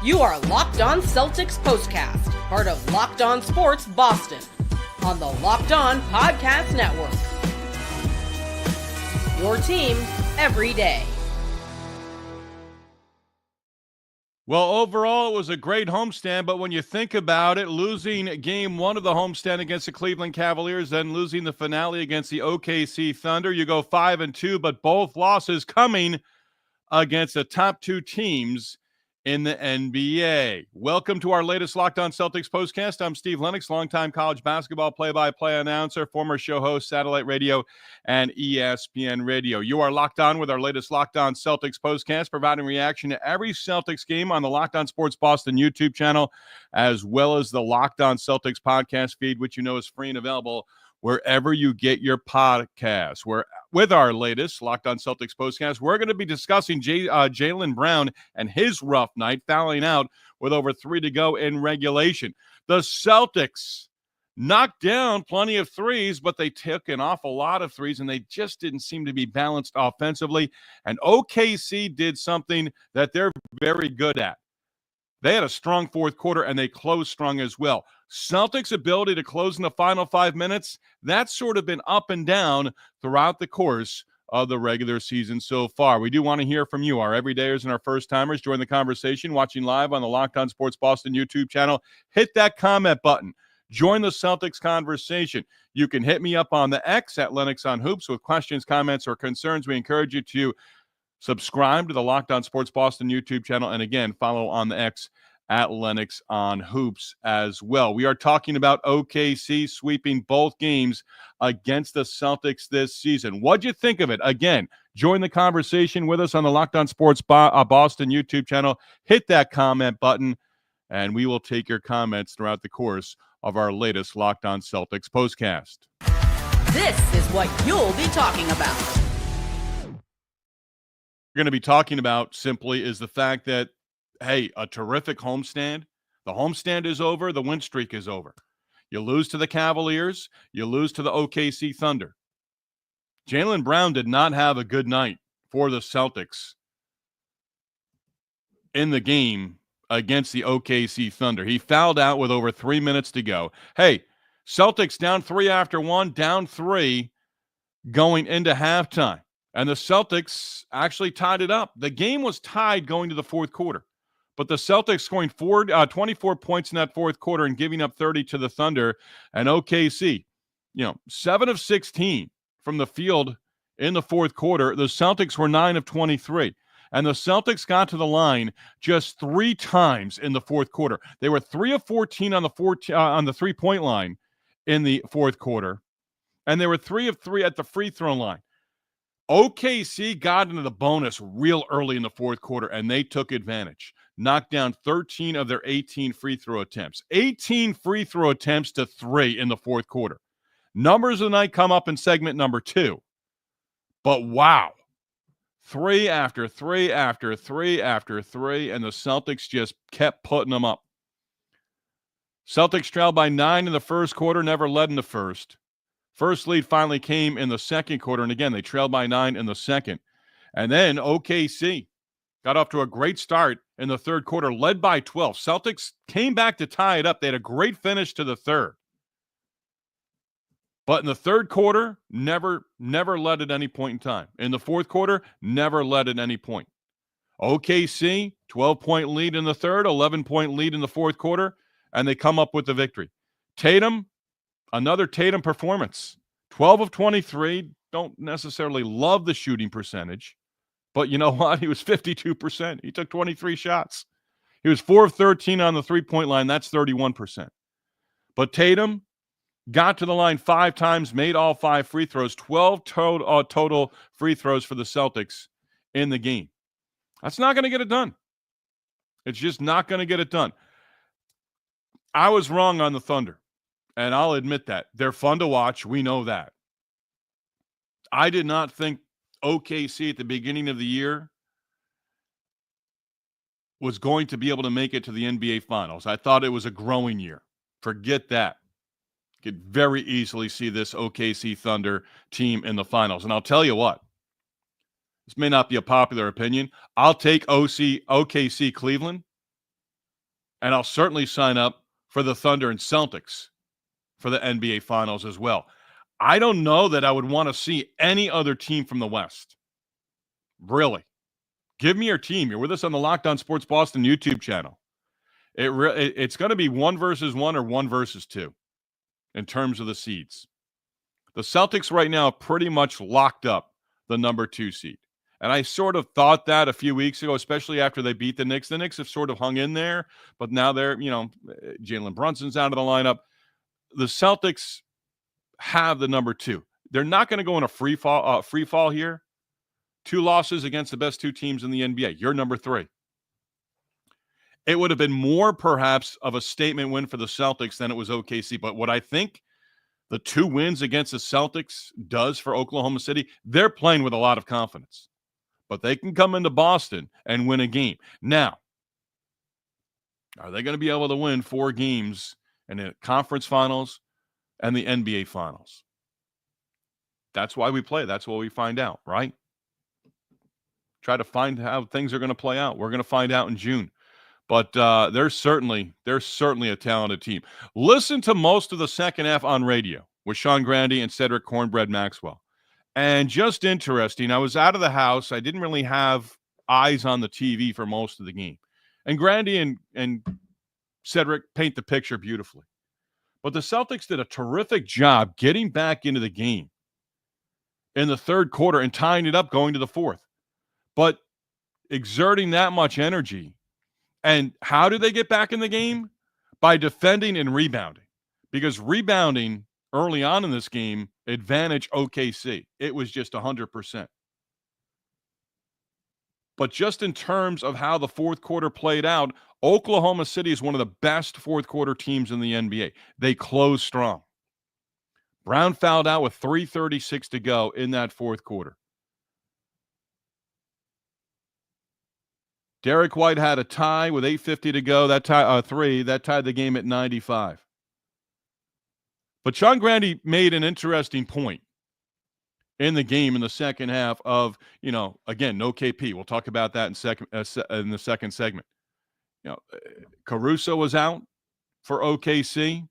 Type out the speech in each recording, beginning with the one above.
You are Locked On Celtics Postcast, part of Locked On Sports Boston, on the Locked On Podcast Network. Your team every day. Well, overall, it was a great homestand, but when you think about it, losing game one of the homestand against the Cleveland Cavaliers, then losing the finale against the OKC Thunder, you go 5-2, but both losses coming against the top two teams in the NBA. Welcome to our latest Locked On Celtics postcast. I'm Steve Lennox, longtime college basketball play-by-play announcer, former show host, satellite radio, and ESPN radio. You are locked on with our latest Locked On Celtics postcast, providing reaction to every Celtics game on the Locked On Sports Boston YouTube channel, as well as the Locked On Celtics podcast feed, which you know is free and available wherever you get your podcasts. With our latest Locked On Celtics postcast, we're going to be discussing Jaylen Brown and his rough night, fouling out with over 3 to go in regulation. The Celtics knocked down plenty of threes, but they took an awful lot of threes, and they just didn't seem to be balanced offensively. And OKC did something that they're very good at. They had a strong fourth quarter, and they closed strong as well. Celtics' ability to close in the final 5 minutes, that's sort of been up and down throughout the course of the regular season so far. We do want to hear from you, our everydayers and our first-timers. Join the conversation, watching live on the Locked On Sports Boston YouTube channel. Hit that comment button. Join the Celtics conversation. You can hit me up on the X at Lennox on Hoops with questions, comments, or concerns. We encourage you to subscribe to the Locked On Sports Boston YouTube channel, and again, follow on the X at Lennox on Hoops as well. We are talking about OKC sweeping both games against the Celtics this season. What'd you think of it? Again, join the conversation with us on the Locked On Sports Boston YouTube channel. Hit that comment button, and we will take your comments throughout the course of our latest Locked On Celtics postcast. This is what you'll be talking about. We're going to be talking about simply is the fact that, hey, a terrific homestand. The homestand is over. The win streak is over. You lose to the Cavaliers. You lose to the OKC Thunder. Jaylen Brown did not have a good night for the Celtics in the game against the OKC Thunder. He fouled out with over 3 minutes to go. Hey, Celtics down 3 after 1, down 3 going into halftime. And the Celtics actually tied it up. The game was tied going to the fourth quarter. But the Celtics scoring 24 points in that fourth quarter and giving up 30 to the Thunder. And OKC, 7 of 16 from the field in the fourth quarter. The Celtics were 9 of 23. And the Celtics got to the line just 3 times in the fourth quarter. They were 3 of 14 on the three-point line in the fourth quarter. And they were 3 of 3 at the free throw line. OKC got into the bonus real early in the fourth quarter, and they took advantage. Knocked down 13 of their 18 free throw attempts. 18 free throw attempts to 3 in the fourth quarter. Numbers of the night come up in segment number 2. But wow. 3 after 3 after 3 after 3, and the Celtics just kept putting them up. Celtics trailed by 9 in the first quarter, never led in the first. First lead finally came in the second quarter, and again, they trailed by 9 in the second. And then OKC got off to a great start in the third quarter, led by 12. Celtics came back to tie it up. They had a great finish to the third. But in the third quarter, never led at any point in time. In the fourth quarter, never led at any point. OKC, 12-point lead in the third, 11-point lead in the fourth quarter, and they come up with the victory. Tatum, another Tatum performance. 12 of 23. Don't necessarily love the shooting percentage. But you know what? He was 52%. He took 23 shots. He was 4 of 13 on the three-point line. That's 31%. But Tatum got to the line 5 times, made all 5 free throws. 12 total free throws for the Celtics in the game. That's not going to get it done. It's just not going to get it done. I was wrong on the Thunder. And I'll admit that. They're fun to watch. We know that. I did not think OKC at the beginning of the year was going to be able to make it to the NBA Finals. I thought it was a growing year. Forget that. Could very easily see this OKC Thunder team in the finals. And I'll tell you what. This may not be a popular opinion. I'll take OKC Cleveland And I'll certainly sign up for the Thunder and Celtics for the NBA Finals as well. I don't know that I would want to see any other team from the West. Really. Give me your team. You're with us on the Locked On Sports Boston YouTube channel. It's going to be 1 versus 1 or 1 versus 2 in terms of the seeds. The Celtics right now are pretty much locked up the number 2 seed. And I sort of thought that a few weeks ago, especially after they beat the Knicks. The Knicks have sort of hung in there, but now they're, Jalen Brunson's out of the lineup. The Celtics have the number 2. They're not going to go in a free fall here. 2 losses against the best 2 teams in the NBA. You're number 3. It would have been more perhaps of a statement win for the Celtics than it was OKC. But what I think the 2 wins against the Celtics does for Oklahoma City, they're playing with a lot of confidence. But they can come into Boston and win a game. Now, are they going to be able to win 4 games in the conference finals and the NBA finals? That's why we play. That's what we find out, right? Try to find how things are going to play out. We're going to find out in June. But they're certainly a talented team. Listen to most of the second half on radio with Sean Grandy and Cedric Cornbread Maxwell. And just interesting, I was out of the house. I didn't really have eyes on the TV for most of the game. And Grandy and Cedric paint the picture beautifully. But the Celtics did a terrific job getting back into the game in the third quarter and tying it up going to the fourth. But exerting that much energy. And how do they get back in the game? By defending and rebounding. Because rebounding early on in this game advantage OKC. It was just 100%. But just in terms of how the fourth quarter played out, Oklahoma City is one of the best fourth quarter teams in the NBA. They closed strong. Brown fouled out with 3:36 to go in that fourth quarter. Derrick White had a tie with 8:50 to go. That tied the game at 95. But Sean Grandy made an interesting point in the game in the second half of, again, no KP. We'll talk about that in the second segment. Caruso was out for OKC,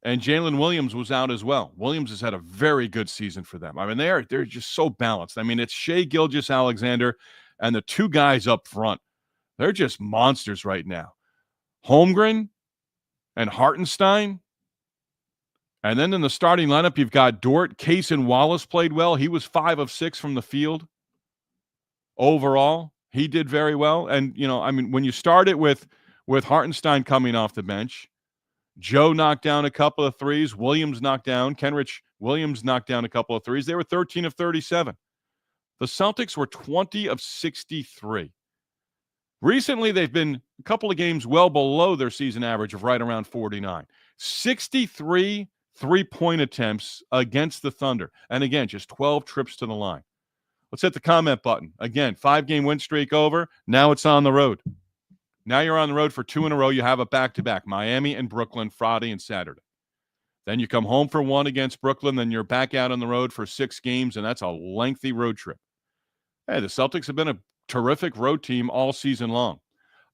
and Jalen Williams was out as well. Williams has had a very good season for them. I mean, they're just so balanced. I mean, it's Shai Gilgeous-Alexander and the 2 guys up front. They're just monsters right now. Holmgren and Hartenstein. And then in the starting lineup, you've got Dort. Cason Wallace played well. He was 5 of 6 from the field. Overall, he did very well. And, when you start it with Hartenstein coming off the bench, Joe knocked down a couple of threes. Williams knocked down. Kenrich Williams knocked down a couple of threes. They were 13 of 37. The Celtics were 20 of 63. Recently, they've been a couple of games well below their season average of right around 49. 63 3-point attempts against the Thunder. And again, just 12 trips to the line. Let's hit the comment button. Again, 5-game win streak over. Now it's on the road. Now you're on the road for 2 in a row. You have a back-to-back, Miami and Brooklyn, Friday and Saturday. Then you come home for 1 against Brooklyn. Then you're back out on the road for 6 games, and that's a lengthy road trip. Hey, the Celtics have been a terrific road team all season long.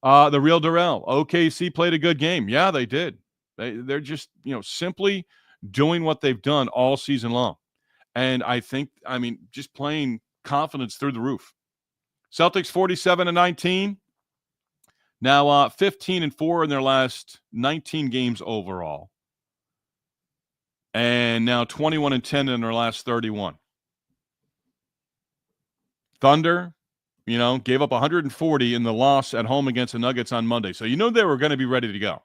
The real Darrell, OKC played a good game. Yeah, they did. They're just, simply doing what they've done all season long. And I think, just playing confidence through the roof. Celtics 47-19. Now 15-4 in their last 19 games overall. And now 21-10 in their last 31. Thunder, gave up 140 in the loss at home against the Nuggets on Monday. So they were going to be ready to go.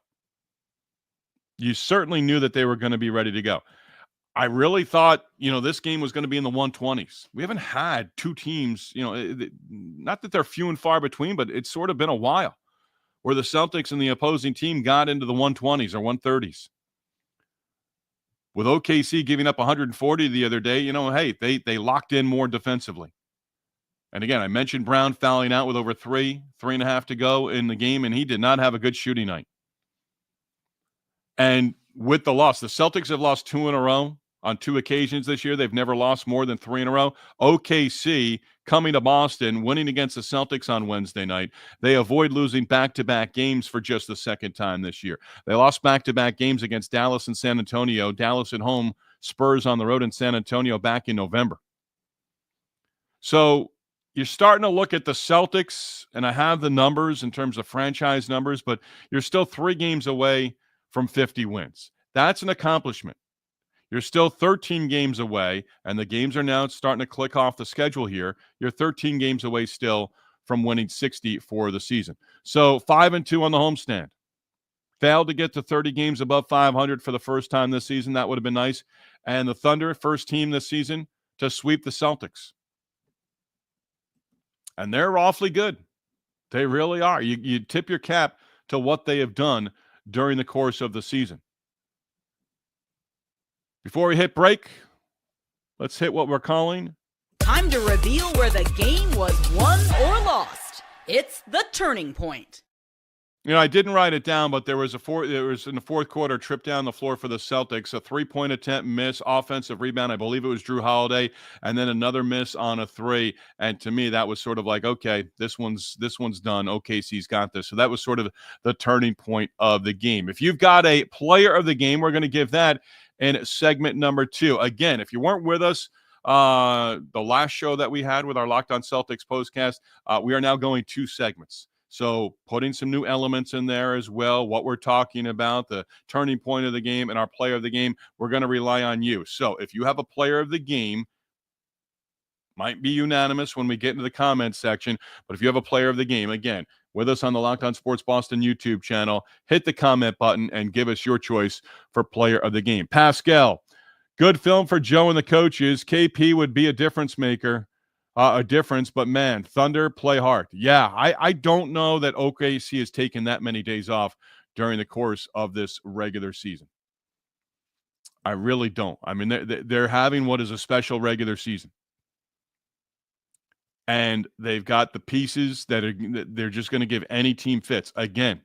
You certainly knew that they were going to be ready to go. I really thought, this game was going to be in the 120s. We haven't had 2 teams, not that they're few and far between, but it's sort of been a while where the Celtics and the opposing team got into the 120s or 130s. With OKC giving up 140 the other day, they locked in more defensively. And again, I mentioned Brown fouling out with over 3.5 to go in the game, and he did not have a good shooting night. And with the loss, the Celtics have lost 2 in a row. On 2 occasions this year, they've never lost more than 3 in a row. OKC coming to Boston, winning against the Celtics on Wednesday night. They avoid losing back-to-back games for just the second time this year. They lost back-to-back games against Dallas and San Antonio. Dallas at home, Spurs on the road in San Antonio back in November. So you're starting to look at the Celtics, and I have the numbers in terms of franchise numbers, but you're still 3 games away from 50 wins. That's an accomplishment. You're still 13 games away, and the games are now starting to click off the schedule here. You're 13 games away still from winning 60 for the season. So 5-2 on the homestand. Failed to get to 30 games above 500 for the first time this season. That would have been nice. And the Thunder, first team this season to sweep the Celtics. And they're awfully good. They really are. You tip your cap to what they have done during the course of the season. Before we hit break, let's hit what we're calling. Time to reveal where the game was won or lost. It's the turning point. You know, I didn't write it down, but there was in the fourth quarter trip down the floor for the Celtics, a 3-point attempt miss, offensive rebound. I believe it was Drew Holiday, and then another miss on a 3. And to me, that was sort of like, okay, this one's done. OKC's got this. So that was sort of the turning point of the game. If you've got a player of the game, we're going to give that in segment number 2. Again, if you weren't with us, the last show that we had with our Locked On Celtics postcast, we are now going 2 segments. So putting some new elements in there as well, what we're talking about, the turning point of the game and our player of the game, we're going to rely on you. So if you have a player of the game, might be unanimous when we get into the comments section, but if you have a player of the game, again, with us on the Locked On Sports Boston YouTube channel, hit the comment button and give us your choice for player of the game. Pascal, good film for Joe and the coaches. KP would be a difference maker. But man, Thunder play hard. Yeah, I don't know that OKC has taken that many days off during the course of this regular season. I really don't. I mean, they're having what is a special regular season. And they've got the pieces that they're just going to give any team fits. Again,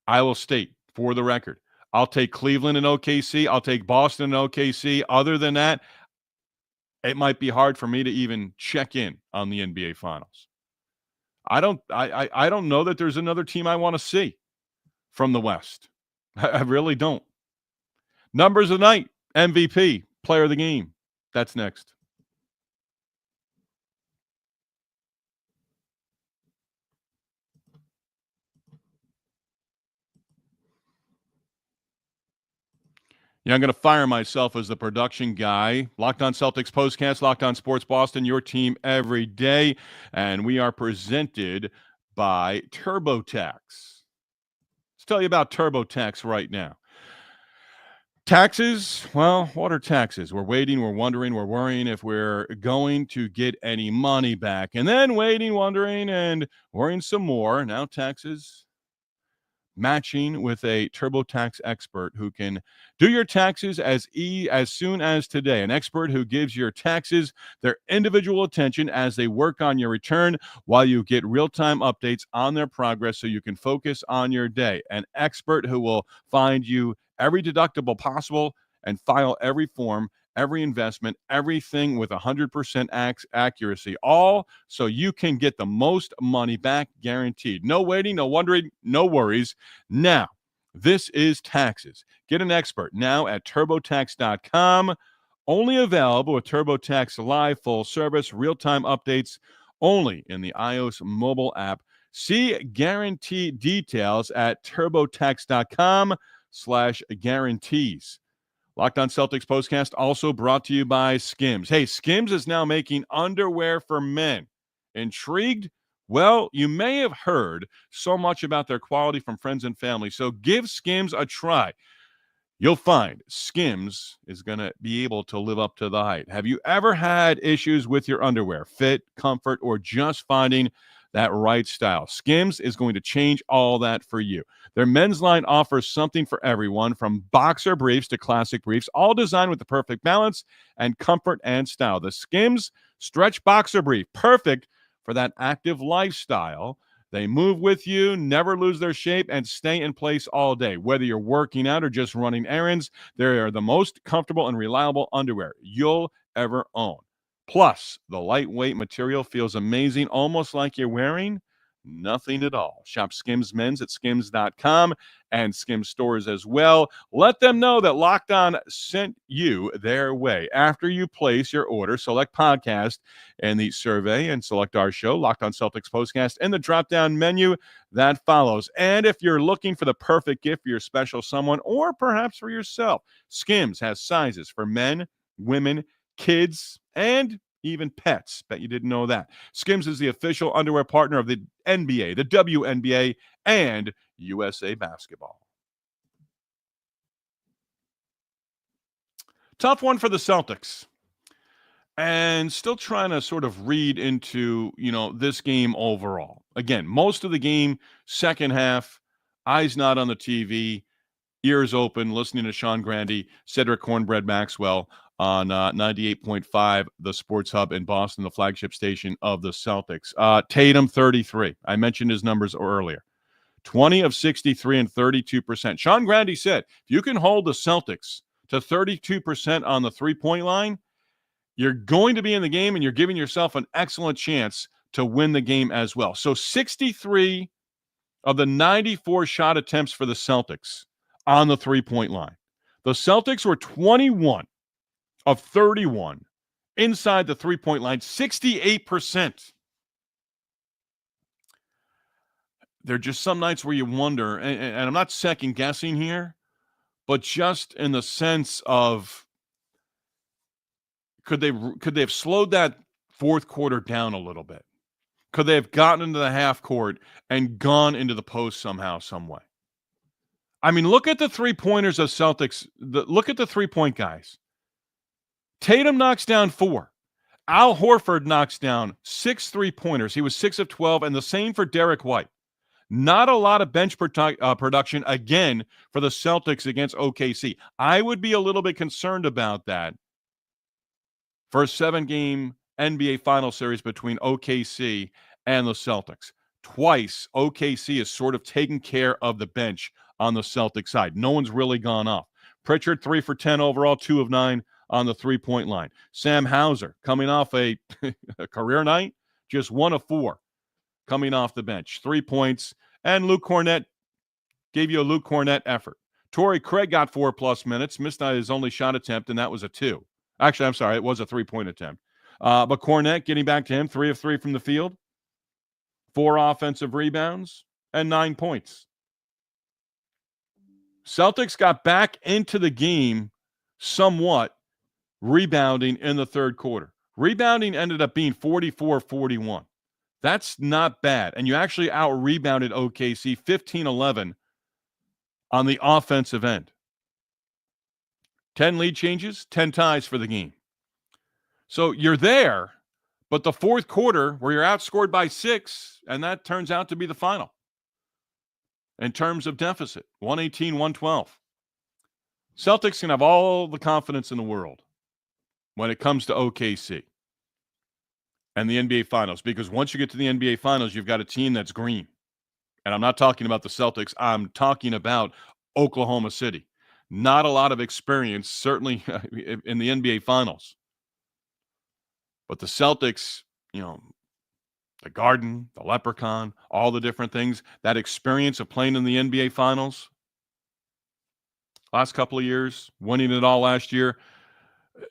I will state for the record, I'll take Cleveland and OKC. I'll take Boston and OKC. Other than that, it might be hard for me to even check in on the NBA Finals. I don't know that there's another team I want to see from the West. I really don't. Numbers of the night, MVP, player of the game. That's next. Yeah, I'm going to fire myself as the production guy. Locked On Celtics postcast, Locked On Sports Boston, your team every day. And we are presented by TurboTax. Let's tell you about TurboTax right now. Taxes, well, what are taxes? We're waiting, we're wondering, we're worrying if we're going to get any money back. And then waiting, wondering, and worrying some more. Now taxes matching with a TurboTax expert who can do your taxes as soon as today. An expert who gives your taxes their individual attention as they work on your return while you get real-time updates on their progress so you can focus on your day. An expert who will find you every deductible possible and file every form, every investment, everything with 100% accuracy, all so you can get the most money back guaranteed. No waiting, no wondering, no worries. Now, this is taxes. Get an expert now at TurboTax.com. Only available with TurboTax Live, full service, real-time updates, only in the iOS mobile app. See guarantee details at TurboTax.com/guarantees. Locked On Celtics postcast also brought to you by Skims. Hey, Skims is now making underwear for men. Intrigued? Well, you may have heard so much about their quality from friends and family, so give Skims a try. You'll find Skims is going to be able to live up to the hype. Have you ever had issues with your underwear, fit, comfort, or just finding that right style? Skims is going to change all that for you. Their men's line offers something for everyone, from boxer briefs to classic briefs, all designed with the perfect balance and comfort and style. The Skims Stretch Boxer Brief, perfect for that active lifestyle. They move with you, never lose their shape, and stay in place all day. Whether you're working out or just running errands, they are the most comfortable and reliable underwear you'll ever own. Plus, the lightweight material feels amazing, almost like you're wearing nothing at all. Shop Skims Men's at skims.com and Skims stores as well. Let them know that Locked On sent you their way. After you place your order, select podcast in the survey and select our show, Locked On Celtics Postcast, in the drop-down menu that follows. And if you're looking for the perfect gift for your special someone or perhaps for yourself, Skims has sizes for men, women, kids, and even pets. Bet you didn't know that. Skims is the official underwear partner of the NBA, the WNBA, and USA Basketball. Tough one for the Celtics. And still trying to sort of read into, this game overall. Again, most of the game, second half, eyes not on the TV, ears open, listening to Sean Grande, Cedric Cornbread Maxwell on 98.5, the Sports Hub in Boston, the flagship station of the Celtics. Tatum, 33. I mentioned his numbers earlier. 20 of 63 and 32%. Sean Grande said, if you can hold the Celtics to 32% on the three-point line, you're going to be in the game and you're giving yourself an excellent chance to win the game as well. So 63 of the 94 shot attempts for the Celtics on the three-point line. The Celtics were 21 of 31 inside the three-point line, 68%. There are just some nights where you wonder, and I'm not second-guessing here, but just in the sense of could they have slowed that fourth quarter down a little bit? Could they have gotten into the half court and gone into the post somehow, some way? I mean, look at the three-pointers of Celtics. Look at the three-point guys. Tatum knocks down 4. Al Horford knocks down 6 three-pointers. He was 6 of 12, and the same for Derrick White. Not a lot of bench production, again, for the Celtics against OKC. I would be a little bit concerned about that for a 7-game NBA final series between OKC and the Celtics. Twice, OKC is sort of taking care of the bench on the Celtics side. No one's really gone off. Pritchard, 3 for 10 overall, 2 of 9 on the three-point line. Sam Hauser, coming off a career night, just 1 of 4 coming off the bench. 3 points. And Luke Cornett gave you a Luke Cornett effort. Torrey Craig got 4+ minutes, missed his only shot attempt, and that was a 2. Actually, I'm sorry, it was a 3-point attempt. But Cornett, getting back to him, 3 of 3 from the field, 4 offensive rebounds, and 9 points. Celtics got back into the game somewhat, rebounding in the third quarter. Rebounding ended up being 44-41. That's not bad. And you actually out-rebounded OKC 15-11 on the offensive end. 10 lead changes, 10 ties for the game. So you're there, but the fourth quarter where you're outscored by 6, and that turns out to be the final in terms of deficit, 118-112. Celtics can have all the confidence in the world when it comes to OKC and the NBA Finals, because once you get to the NBA Finals, you've got a team that's green. And I'm not talking about the Celtics. I'm talking about Oklahoma City. Not a lot of experience, certainly in the NBA Finals. But the Celtics, the Garden, the Leprechaun, all the different things, that experience of playing in the NBA Finals, last couple of years, winning it all last year,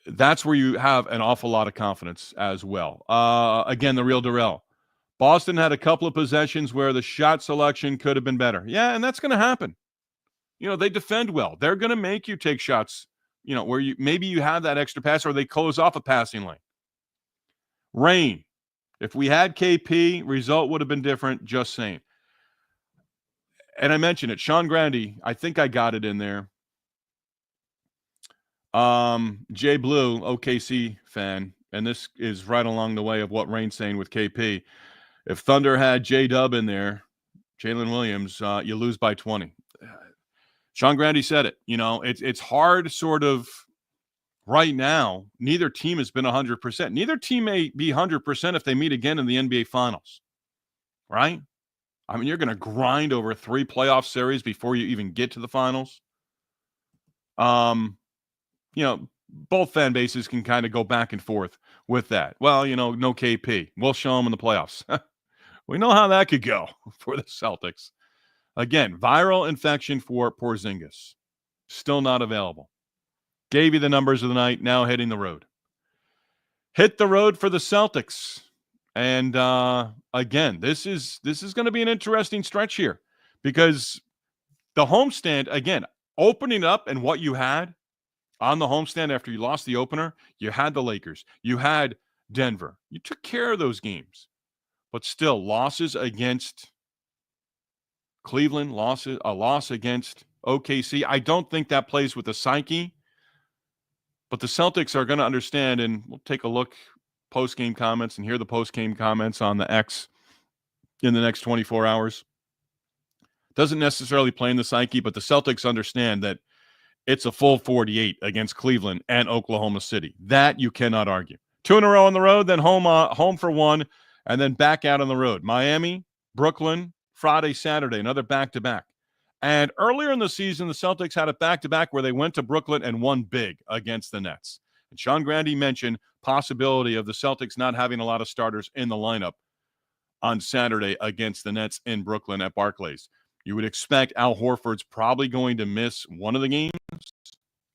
that's where you have an awful lot of confidence as well. Again, the real Darrell. Boston had a couple of possessions where the shot selection could have been better. Yeah, and that's going to happen. They defend well. They're going to make you take shots, where maybe you have that extra pass or they close off a passing lane. Rain. If we had KP, result would have been different, just saying. And I mentioned it. Sean Grande, I think I got it in there. Jay Blue, OKC fan, and this is right along the way of what Rain's saying with KP. If Thunder had J-Dub in there, Jalen Williams, you lose by 20. Sean Grande said it. It's hard sort of right now. Neither team has been 100%. Neither team may be 100% if they meet again in the NBA Finals, right? I mean, you're going to grind over 3 playoff series before you even get to the finals. Both fan bases can kind of go back and forth with that. Well, no KP. We'll show them in the playoffs. We know how that could go for the Celtics. Again, viral infection for Porzingis. Still not available. Gave you the numbers of the night. Now hitting the road. Hit the road for the Celtics. And again, this is going to be an interesting stretch here because the homestand, again, opening up and what you had on the homestand after you lost the opener, you had the Lakers, you had Denver. You took care of those games. But still, losses against Cleveland, a loss against OKC. I don't think that plays with the psyche. But the Celtics are going to understand, and we'll take a look post-game comments and hear the post-game comments on the X in the next 24 hours. Doesn't necessarily play in the psyche, but the Celtics understand that it's a full 48 against Cleveland and Oklahoma City. That you cannot argue. 2 in a row on the road, then home for 1, and then back out on the road. Miami, Brooklyn, Friday, Saturday, another back-to-back. And earlier in the season, the Celtics had a back-to-back where they went to Brooklyn and won big against the Nets. And Sean Grande mentioned possibility of the Celtics not having a lot of starters in the lineup on Saturday against the Nets in Brooklyn at Barclays. You would expect Al Horford's probably going to miss one of the games.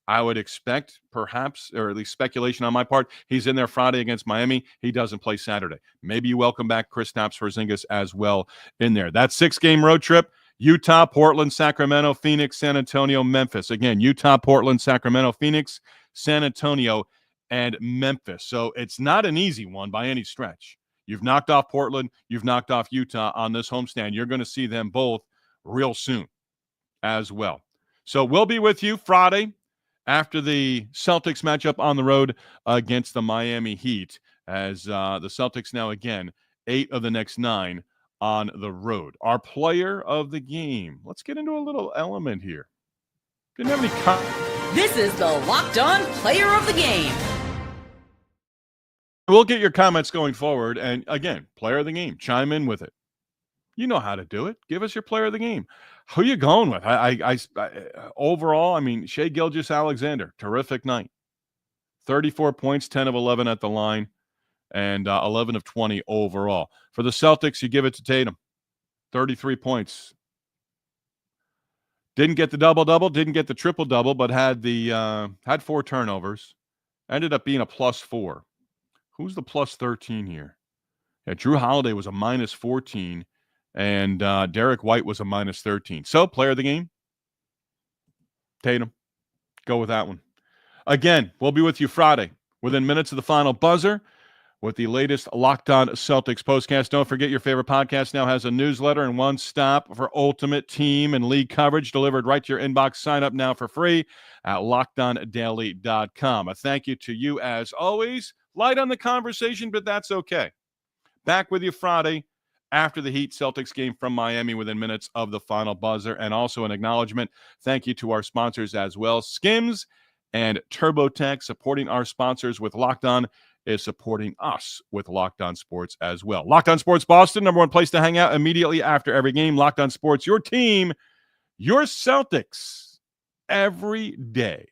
I would expect perhaps, or at least speculation on my part, he's in there Friday against Miami. He doesn't play Saturday. Maybe you welcome back Kristaps Porzingis as well in there. That 6-game road trip, Utah, Portland, Sacramento, Phoenix, San Antonio, Memphis. Again, Utah, Portland, Sacramento, Phoenix, San Antonio, and Memphis. So it's not an easy one by any stretch. You've knocked off Portland. You've knocked off Utah on this homestand. You're going to see them both real soon as well. So we'll be with you Friday after the Celtics matchup on the road against the Miami Heat as the Celtics now, again, 8 of the next 9 on the road. Our player of the game. Let's get into a little element here. Didn't have any This is the Locked On Player of the Game. We'll get your comments going forward. And again, player of the game. Chime in with it. You know how to do it. Give us your player of the game. Who you going with? Overall, I mean, Shai Gilgeous-Alexander, terrific night. 34 points, 10 of 11 at the line, and 11 of 20 overall. For the Celtics, you give it to Tatum. 33 points. Didn't get the double-double, didn't get the triple-double, but had 4 turnovers. Ended up being a +4. Who's the +13 here? Yeah, Drew Holiday was a -14. And Derrick White was a -13. So, player of the game, Tatum. Go with that one. Again, we'll be with you Friday within minutes of the final buzzer with the latest Locked On Celtics postcast. Don't forget your favorite podcast now has a newsletter and one stop for ultimate team and league coverage delivered right to your inbox. Sign up now for free at LockedOnDaily.com. A thank you to you as always. Light on the conversation, but that's okay. Back with you Friday after the Heat Celtics game from Miami within minutes of the final buzzer. And also an acknowledgement. Thank you to our sponsors as well. Skims and TurboTax supporting our sponsors with Locked On is supporting us with Locked On Sports as well. Locked On Sports Boston, number one place to hang out immediately after every game. Locked On Sports, your team, your Celtics every day.